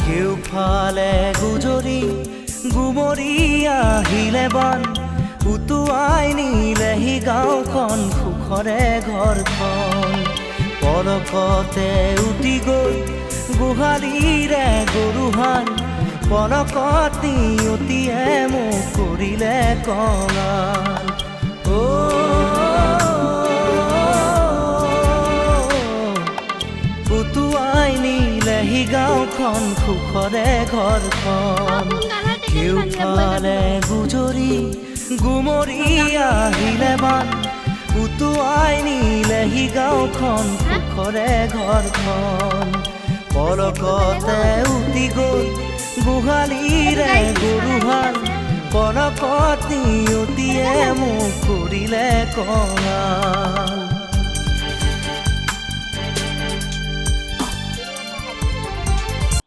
কেউফালে গুজৰি গুমৰি আহিলে বান উটুৱাই নিলেহি গাঁওখন সুখৰে ঘৰখন পলকতে উটি গৈ গোহালিৰে গৰুহাল পলকত নিয়তিয়ে মোক কৰিলে কঙাল উটুৱাই নিলেহি গাঁওখন সুখৰে ঘৰখন কেউফালে গুজৰি গুমৰি আহিলে বান উটুৱাই নিলেহি গাঁওখন সুখৰে ঘৰখন পলকতে উটি গৈ গোহালিৰে গৰুহাল পলকত নিয়তিয়ে মোক কৰিলে কঙাল